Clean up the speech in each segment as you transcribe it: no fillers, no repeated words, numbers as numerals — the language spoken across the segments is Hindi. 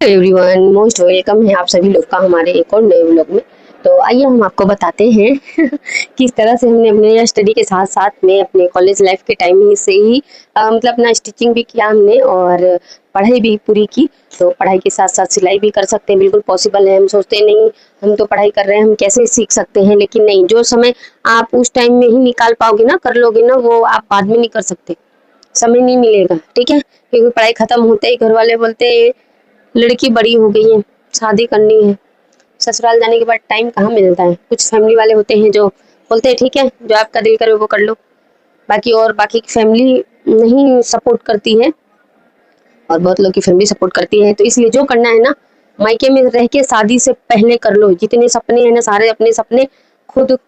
एवरीवन, मोस्ट वेलकम है आप सभी लोग का हमारे एक और नए व्लॉग में। तो आइए हम आपको बताते हैं किस तरह से हमने अपने स्टडी के साथ साथ में अपने कॉलेज लाइफ के टाइमिंग से ही मतलब अपना स्टिचिंग भी किया हमने और पढ़ाई भी पूरी की। तो पढ़ाई के साथ साथ सिलाई भी कर सकते हैं, बिल्कुल पॉसिबल है। हम सोचते नहीं हम तो पढ़ाई कर रहे हैं, हम कैसे सीख सकते हैं, लेकिन नहीं, जो समय आप उस टाइम में ही निकाल पाओगे ना, कर लोगे ना, वो आप बाद में नहीं कर सकते। समय नहीं मिलेगा, ठीक है, क्योंकि पढ़ाई खत्म होते ही घर वाले बोलते हैं लड़की बड़ी हो गई है, शादी करनी है। ससुराल जाने के बाद टाइम कहाँ मिलता है। कुछ फैमिली वाले होते हैं जो बोलते हैं ठीक है, जो आपका दिल करे वो कर लो, बाकी की फैमिली नहीं सपोर्ट करती है और बहुत लोग की फैमिली सपोर्ट करती है। तो इसलिए जो करना है ना, मायके में रह के शादी से पहले कर लो। जितने सपने हैं ना, सारे अपने सपने खुद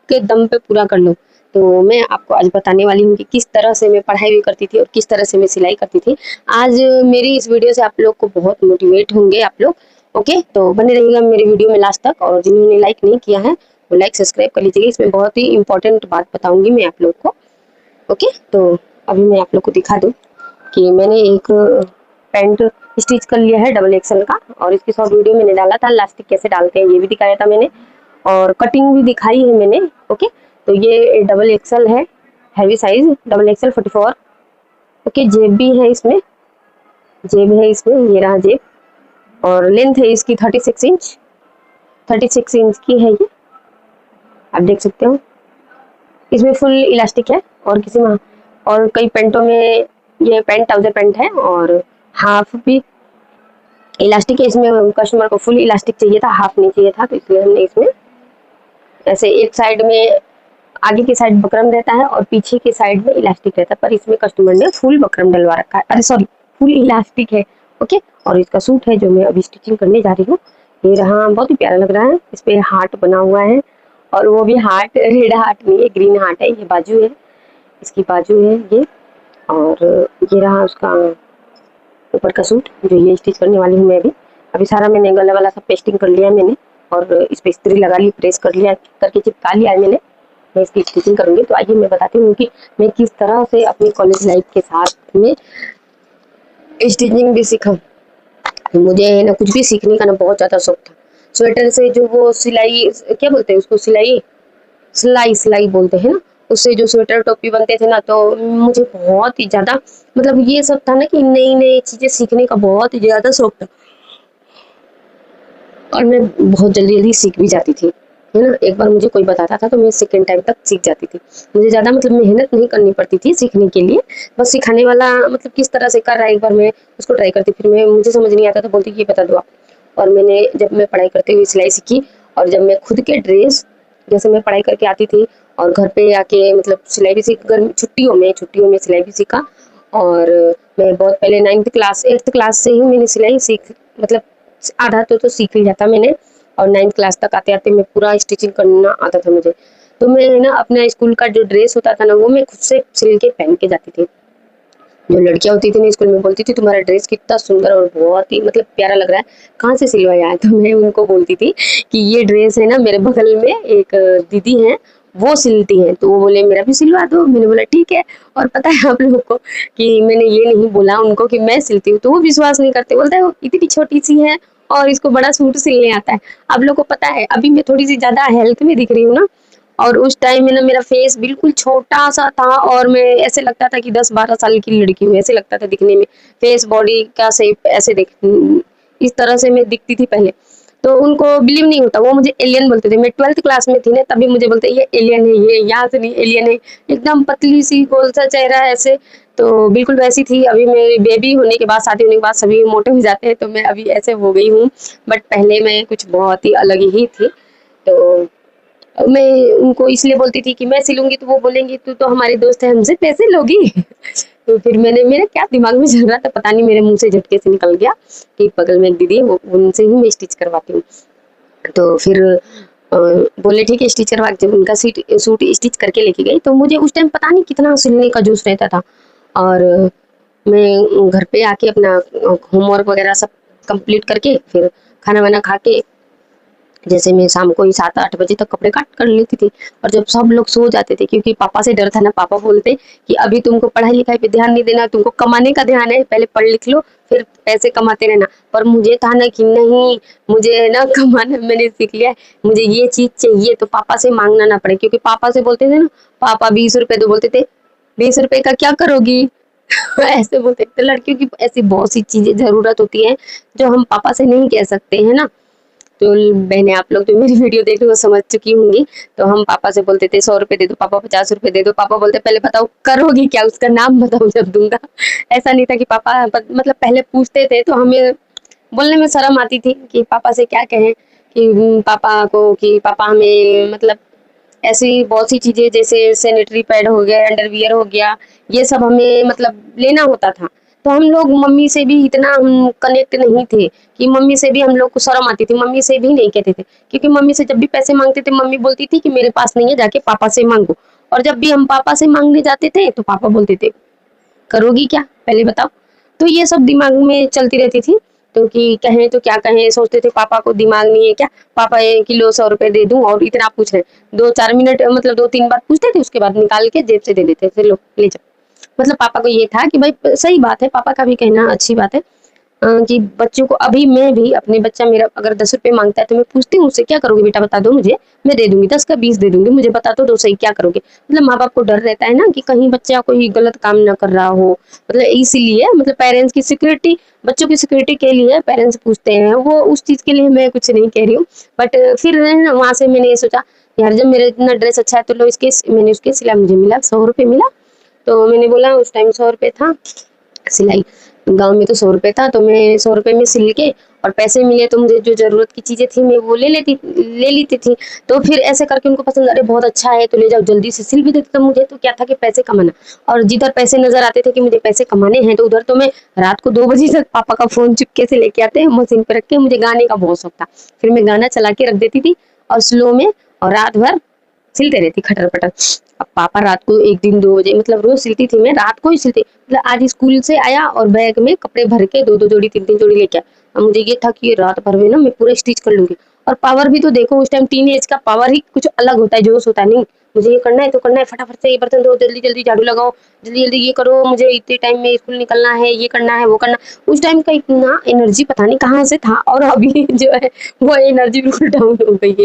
के दम पे पूरा कर लो। तो मैं आपको आज बताने वाली हूँ कि किस तरह से मैं पढ़ाई भी करती थी और किस तरह से मैं सिलाई करती थी। आज मेरी इस वीडियो से आप लोग को बहुत मोटिवेट होंगे आप लोग। ओके, तो बने रहिएगा मेरी वीडियो में लास्ट तक। और जिन्होंने लाइक नहीं किया है वो लाइक सब्सक्राइब कर लीजिएगा। इसमें बहुत ही इंपॉर्टेंट बात बताऊंगी मैं आप लोग को। ओके, तो अभी मैं आप लोग को दिखा दूँ कि मैंने एक पैंट स्टिच कर लिया है डबल एक्सल का, और इसकी शॉर्ट वीडियो मैंने डाला था। इलास्टिक कैसे डालते हैं ये भी दिखाया था मैंने, और कटिंग भी दिखाई है मैंने। ओके, तो ये डबल एक्सल है, heavy size double axle 44। Okay, जेब भी है इसमें, ये रहा जेब। और लेंथ है इसकी 36 इंच, 36 इंच की है ये, आप देख सकते हो। इसमें फुल इलास्टिक है, और किसी में और कई पेंटों में ये पेंट ट्राउजर पेंट है और हाफ भी इलास्टिक है। इसमें कस्टमर को फुल इलास्टिक चाहिए था, हाफ नहीं चाहिए था, तो इसलिए हमने इसमें ऐसे एक साइड में, आगे की साइड बकरम रहता है और पीछे की साइड में इलास्टिक रहता है, पर इसमें कस्टमर ने फुल बकरम डलवा रखा है, अरे सॉरी फुल इलास्टिक है। ओके, और इसका सूट है जो मैं अभी स्टिचिंग करने जा रही हूँ। ये रहा, बहुत ही प्यारा लग रहा है। इस पे हार्ट बना हुआ है, और वो भी हार्ट रेड हार्ट नहीं है, ग्रीन हार्ट है। ये बाजू है, इसकी बाजू है ये। और ये रहा उसका ऊपर का सूट जो ये स्टिच करने वाली हूँ मैं अभी। अभी सारा मैंने गला वाला सब पेस्टिंग कर लिया है मैंने, और इस पे इस्त्री लगा ली, प्रेस कर लिया, करके चिपका लिया है मैंने। मैं इसकी स्टिचिंग करूँगी। तो आइए मैं बताती हूँ कि मैं किस तरह से अपनी कॉलेज लाइफ के साथ में स्टिचिंग भी सीखा। मुझे ना कुछ भी सीखने का ना बहुत ज़्यादा शौक था। स्वेटर से जो वो सिलाई, क्या बोलते हैं उसको, सिलाई सिलाई सिलाई बोलते हैं ना, उससे जो स्वेटर टोपी बनते थे ना, तो मुझे बहुत ही ज़्यादा मतलब ये सब था ना कि नई नई चीज़ें सीखने का बहुत ही ज़्यादा शौक था, और मैं बहुत जल्दी जल्दी सीख भी जाती थी, है ना। एक बार मुझे कोई बताता था तो मैं सेकेंड टाइम तक सीख जाती थी। मुझे ज़्यादा मतलब मेहनत नहीं करनी पड़ती थी सीखने के लिए, बस सिखाने वाला मतलब किस तरह से कर रहा है एक बार मैं उसको ट्राई करती, फिर मैं मुझे समझ नहीं आता तो बोलती ये बता दो आप। और मैंने जब मैं पढ़ाई करते हुए सिलाई सीखी, और जब मैं खुद के ड्रेस, जैसे मैं पढ़ाई करके आती थी और घर पे आके मतलब सिलाई भी सीख, गर्मी छुट्टियों में सिलाई भी सीखा। और मैं बहुत पहले 9th क्लास 8th क्लास से ही मैंने सिलाई सीख, मतलब आधा तो सीख लिया था मैंने। और 9th क्लास तक आते आते मैं पूरा स्टिचिंग करना आता था मुझे। तो मैं ना अपना स्कूल का जो ड्रेस होता था ना, वो मैं खुद से सिल के पहन के जाती थी। जो लड़कियां होती थी ना स्कूल में, बोलती थी तुम्हारा ड्रेस कितना सुंदर और बहुत ही मतलब प्यारा लग रहा है, कहाँ से सिलवाया है। तो मैं उनको बोलती थी कि ये ड्रेस है ना, मेरे बगल में एक दीदी है वो सिलती हैं, तो वो बोले मेरा भी सिलवा दो। मैंने बोला ठीक है। और पता है आप लोगों को कि मैंने ये नहीं बोला उनको कि मैं सिलती हूँ, तो वो विश्वास नहीं करते, बोलते हैं वो इतनी छोटी सी है और इसको बड़ा सूट सिलने आता है। आप लोग को पता है अभी मैं थोड़ी सी ज्यादा हेल्थ में दिख रही हूँ ना, और उस टाइम में ना मेरा फेस बिल्कुल छोटा सा था, और मैं ऐसे लगता था कि 10-12 साल की लड़की हूँ, ऐसे लगता था दिखने में। फेस बॉडी का शेप ऐसे दिख, इस तरह से मैं दिखती थी पहले। तो उनको बिलीव नहीं होता, वो मुझे एलियन बोलते थे। मैं 12th क्लास में थी ना, तभी मुझे बोलते ये एलियन है, ये यहाँ से नहीं, एलियन है। एकदम पतली सी गोल सा चेहरा ऐसे, तो बिल्कुल वैसी थी। अभी मेरी बेबी होने के बाद, शादी होने के बाद सभी मोटे हो जाते हैं, तो मैं अभी ऐसे हो गई हूँ, बट पहले मैं कुछ बहुत ही अलग ही थी। तो मैं उनको इसलिए बोलती थी कि मैं सिलूंगी, तो वो बोलेंगी तू तो हमारी दोस्त है, हमसे पैसे लोगी। तो फिर मैंने, मेरे क्या दिमाग में चल रहा था पता नहीं, मेरे मुंह से झटके से निकल गया कि बगल में एक दीदी है, वो उनसे ही मैं स्टिच करवाती हूँ। तो फिर बोले ठीक है स्टिच करवा। जब उनका सूट स्टिच करके लेके गई, तो मुझे उस टाइम पता नहीं कितना सिलने का जोश रहता था। और मैं घर पे आके अपना होमवर्क वगैरह सब कंप्लीट करके, फिर खाना वाना खा के जैसे मैं शाम को ही 7-8 बजे तक कपड़े काट कर लेती थी, और जब सब लोग सो जाते थे, क्योंकि पापा से डर था ना, पापा बोलते कि अभी तुमको पढ़ाई लिखाई पे ध्यान नहीं देना, तुमको कमाने का ध्यान है, पहले पढ़ लिख लो फिर पैसे कमाते रहना। पर मुझे था ना कि नहीं, मुझे है ना कमाना मैंने सीख लिया है, मुझे ये चीज चाहिए तो पापा से मांगना ना पड़े, क्योंकि पापा से बोलते थे ना, पापा 20 रुपए तो बोलते थे, 20 रुपए का क्या करोगी ऐसे बोलते थे। लड़कियों की ऐसी बहुत सी चीजें जरूरत होती है जो हम पापा से नहीं कह सकते है ना। तो बहने, आप लोग जो मेरी वीडियो देख रहे हो समझ चुकी होंगी। तो हम पापा से बोलते थे 100 रुपए दे दो पापा, 50 रुपए दे दो पापा, बोलते पहले बताओ करोगी क्या, उसका नाम बताओ जब दूंगा। ऐसा नहीं था कि पापा मतलब पहले पूछते थे तो हमें बोलने में शर्म आती थी कि पापा से क्या कहें, कि पापा को कि पापा हमें मतलब ऐसी बहुत सी चीजें जैसे सैनिटरी पैड हो गया, अंडरवियर हो गया, ये सब हमें मतलब लेना होता था। तो हम लोग मम्मी से भी इतना हम कनेक्ट नहीं थे कि मम्मी से भी हम लोग को शर्म आती थी, मम्मी से भी नहीं कहते थे, क्योंकि मम्मी से जब भी पैसे मांगते थे मम्मी बोलती थी कि मेरे पास नहीं है, जाके पापा से मांगो। और जब भी हम पापा से मांगने जाते थे तो पापा बोलते थे करोगी क्या पहले बताओ। तो ये सब दिमाग में चलती रहती थी। तो कि कहें तो क्या कहें, सोचते थे पापा को दिमाग नहीं है क्या, पापा 1 किलो 100 रुपए दे दूं और इतना पूछ रहे, 2-4 मिनट मतलब 2-3 बार पूछते थे, उसके बाद निकाल के जेब से दे देते थे, लो ले जाओ। मतलब पापा को ये था कि भाई सही बात है, पापा का भी कहना अच्छी बात है, कि बच्चों को अभी मैं भी अपने बच्चा मेरा अगर 10 रुपए मांगता है तो मैं पूछती हूँ उससे, क्या करोगे बेटा बता दो मुझे, मैं दे दूंगी, 10 का 20 दे दूंगी, मुझे बता तो दो सही क्या करोगे। मतलब माँ बाप को डर रहता है ना कि कहीं बच्चा कोई गलत काम ना कर रहा हो, मतलब इसीलिए मतलब पेरेंट्स की सिक्योरिटी, बच्चों की सिक्योरिटी के लिए पेरेंट्स पूछते हैं, वो उस चीज के लिए मैं कुछ नहीं कह रही हूँ। बट फिर वहां से मैंने ये सोचा यार जब मेरा इतना ड्रेस अच्छा है तो लो इसके, मैंने उसके सिला, मुझे मिला 100 रुपए मिला। तो मैंने बोला उस टाइम 100 रुपए था सिलाई, गाँव में तो 100 रुपए था, तो मैं 100 रुपए में सिल के और पैसे मिले तो मुझे जो जरूरत की चीजें थी मैं वो ले लेती थी। तो फिर ऐसे करके उनको पसंद, अरे बहुत अच्छा है तो ले जाओ, जल्दी से सिल भी देते। तो मुझे तो क्या था कि पैसे कमाना, और जिधर पैसे नजर आते थे कि मुझे पैसे कमाने हैं तो उधर तो मैं रात को 2 बजे तक पापा का फोन चुपके से लेके आते मशीन पे रख के, मुझे गाने का बहुत शौक था, फिर मैं गाना चला के रख देती थी और स्लो में, और रात भर सिलते रहती खटर पटर। अब पापा रात को 1 दिन 2 बजे, मतलब रोज सिलती थी मैं, रात को ही सिलती, मतलब आज स्कूल से आया और बैग में कपड़े भर के 2-2 जोड़ी 3-3 जोड़ी लेके आया। अब मुझे ये था कि ये रात भर में ना मैं पूरा स्टिच कर लूंगी। और पावर भी तो देखो उस टाइम टीन एज का पावर ही कुछ अलग होता है, जोश होता है, नहीं मुझे ये करना है तो करना है, फटाफट से ये बर्तन धो, जल्दी जल्दी झाड़ू लगाओ, जल्दी जल्दी ये करो, मुझे इतने टाइम में स्कूल निकलना है, ये करना है वो करना। उस टाइम का इतना एनर्जी पता नहीं कहाँ से था, और अभी जो है वो एनर्जी बिल्कुल डाउन हो गई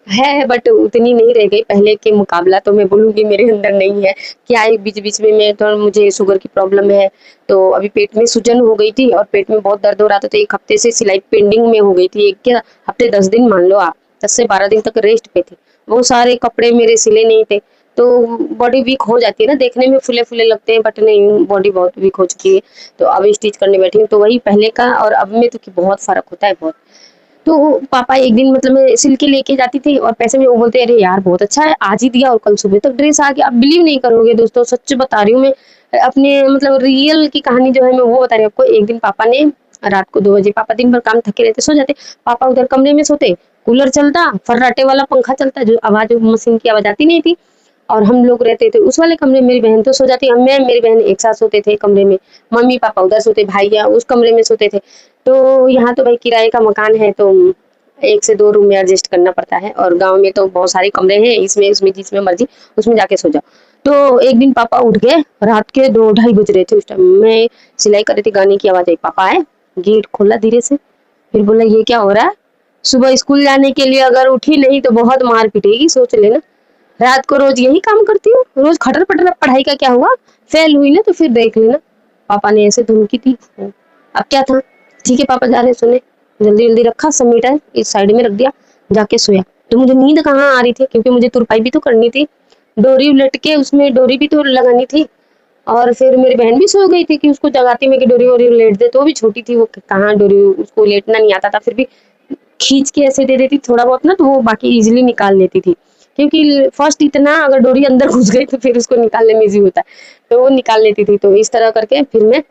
है, बट उतनी नहीं रह गई पहले के मुकाबला, तो मैं बोलूँगी मेरे अंदर नहीं है। क्या है बीच बीच में मैं थोड़ा, मुझे शुगर की प्रॉब्लम है, तो अभी पेट में सूजन हो गई थी और पेट में बहुत दर्द हो रहा था, तो 1 हफ्ते से सिलाई पेंडिंग में हो गई थी, 1 हफ्ते 10 दिन मान लो आप, 10 से 12 दिन तक रेस्ट पे थी। वो सारे कपड़े मेरे सिले नहीं थे, तो बॉडी वीक हो जाती है ना, देखने में फूले फूले लगते हैं बट नहीं, बॉडी बहुत वीक हो चुकी है। तो अब स्टिच करने बैठी हूँ, तो वही पहले का और अब में तो बहुत फर्क होता है, बहुत। तो पापा एक दिन मतलब मैं सिल के लेके जाती थी और पैसे में वो बोलते अरे यार बहुत अच्छा है, आज ही दिया और कल सुबह तक ड्रेस आ गया। आप बिलीव नहीं करोगे दोस्तों, सच बता रही हूँ मैं, अपने मतलब रियल की कहानी जो है मैं वो बता रही हूँ आपको। एक दिन पापा ने रात को 2 बजे, पापा दिन भर काम थके रहते, सो जाते, पापा उधर कमरे में सोते, कूलर चलता, फर्राटे वाला पंखा चलता, जो आवाज मशीन की आवाज आती नहीं थी, और हम लोग रहते थे उस वाले कमरे में, मेरी बहन तो सो जाती, हम मैं मेरी बहन एक साथ सोते थे कमरे में, मम्मी पापा उधर सोते, भाईया उस कमरे में सोते थे। तो यहाँ तो भाई किराए का मकान है, तो 1 से 2 रूम में एडजस्ट करना पड़ता है, और गांव में तो बहुत सारे कमरे हैं, इसमें उसमें जिसमें मर्जी उसमें जाके सो जाओ। तो एक दिन पापा उठ गए, रात के 2-2:30 बज रहे थे, उस टाइम मैं सिलाई कर रही थी, गाने की आवाज आई, पापा आए, गेट खोला धीरे से, फिर बोला ये क्या हो रहा है, सुबह स्कूल जाने के लिए अगर उठी नहीं तो बहुत मार पिटेगी, सोच लेना, रात को रोज यही काम करती हूँ, रोज खटर पटर, पढ़ाई का क्या हुआ, फेल हुई ना तो फिर देख लेना। पापा ने ऐसे धमकी दी। अब क्या था, ठीक है पापा जा रहे, सुने, जल्दी जल्दी रखा, समेटा इस साइड में रख दिया, जाके सोया। तो मुझे नींद कहाँ आ रही थी, क्योंकि मुझे तुरपाई भी तो करनी थी, डोरी उलट के उसमें डोरी भी तो लगानी थी, और फिर मेरी बहन भी सो गई थी कि उसको जगाती मैं कि डोरी वोरी लेट दे, तो वो भी छोटी थी, वो कहाँ डोरी, उसको लेटना नहीं आता था, फिर भी खींच के ऐसे दे देती थोड़ा बहुत ना, तो वो बाकी इजीली निकाल लेती थी, क्योंकि फर्स्ट इतना अगर डोरी अंदर घुस गई तो फिर उसको निकालने में इजी होता है, तो वो निकाल लेती थी। तो इस तरह करके फिर मैं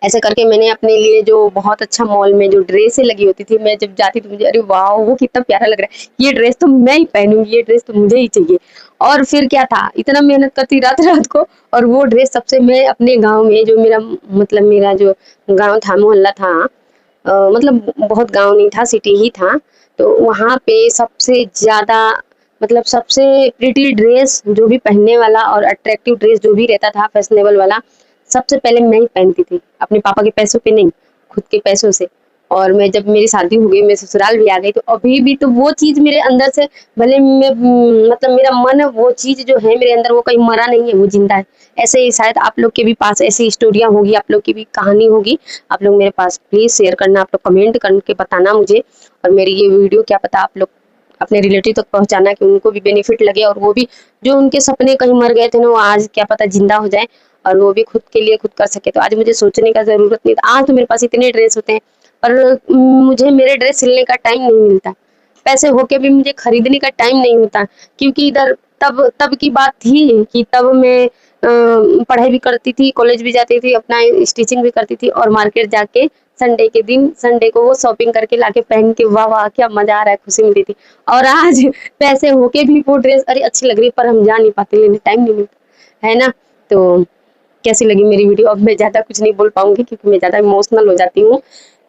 ऐसे करके मैंने अपने लिए जो बहुत अच्छा मॉल में जो ड्रेसें लगी होती थी, मैं जब जाती तो मुझे अरे वाह वो कितना प्यारा लग रहा है, ये ड्रेस तो मैं ही पहनूंगी, ये ड्रेस तो मुझे ही चाहिए। और फिर क्या था, इतना मेहनत करती रात रात को, और वो ड्रेस सबसे मैं अपने गांव में जो मेरा मतलब मेरा जो गांव था, मोहल्ला था, मतलब बहुत गाँव नहीं था, सिटी ही था। तो वहाँ पे सबसे ज़्यादा मतलब सबसे प्रिटी ड्रेस जो भी पहनने वाला और अट्रैक्टिव ड्रेस जो भी रहता था फैशनेबल वाला, सबसे पहले मैं ही पहनती थी, अपने पापा के पैसों पे नहीं, खुद के पैसों से। और मैं जब मेरी शादी हो गई, मैं ससुराल भी आ गई, तो अभी भी तो वो चीज़ मेरे अंदर से, भले मैं मतलब मेरा मन वो चीज़ जो है मेरे अंदर वो कहीं मरा नहीं है, वो ज़िंदा है। ऐसे ही शायद आप लोग के भी पास ऐसी स्टोरियाँ होगी, आप लोग की भी कहानी होगी, आप लोग मेरे पास प्लीज़ शेयर करना, आप लोग कमेंट करके बताना मुझे। और मेरी ये वीडियो क्या पता आप लोग अपने रिलेटिव तक पहुँचाना कि उनको भी बेनिफिट लगे, और वो भी जो उनके सपने कहीं मर गए थे ना, वो आज क्या पता ज़िंदा हो जाए और वो भी खुद के लिए खुद कर सके। तो आज मुझे सोचने का ज़रूरत नहीं था। आज तो मेरे पास इतने ड्रेस होते हैं, पर मुझे मेरे ड्रेस सिलने का टाइम नहीं मिलता। पैसे होके भी मुझे खरीदने का टाइम नहीं होता, क्योंकि इधर तब तब की बात थी कि तब मैं पढ़ाई भी करती थी, कॉलेज भी जाती थी, अपना स्टिचिंग भी करती थी, और मार्केट जाके संडे के दिन, संडे को वो शॉपिंग करके लाके पहन के वाह वाह क्या मजा आ रहा है, खुशी मिलती थी। और आज पैसे होके भी वो ड्रेस अरे अच्छी लग रही है, पर हम जा नहीं पाते, लेने टाइम नहीं मिलता, है ना। तो कैसी लगी मेरी वीडियो? अब मैं ज़्यादा कुछ नहीं बोल पाऊंगी क्योंकि मैं ज़्यादा इमोशनल हो जाती हूँ।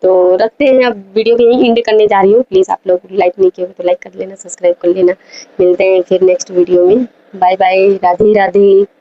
तो रखते हैं, अब वीडियो को यहीं एंड करने जा रही हूँ। प्लीज़ आप लोग लाइक नहीं किए हो तो लाइक कर लेना, सब्सक्राइब कर लेना। मिलते हैं फिर नेक्स्ट वीडियो में। Bye bye, Radhe Radhe.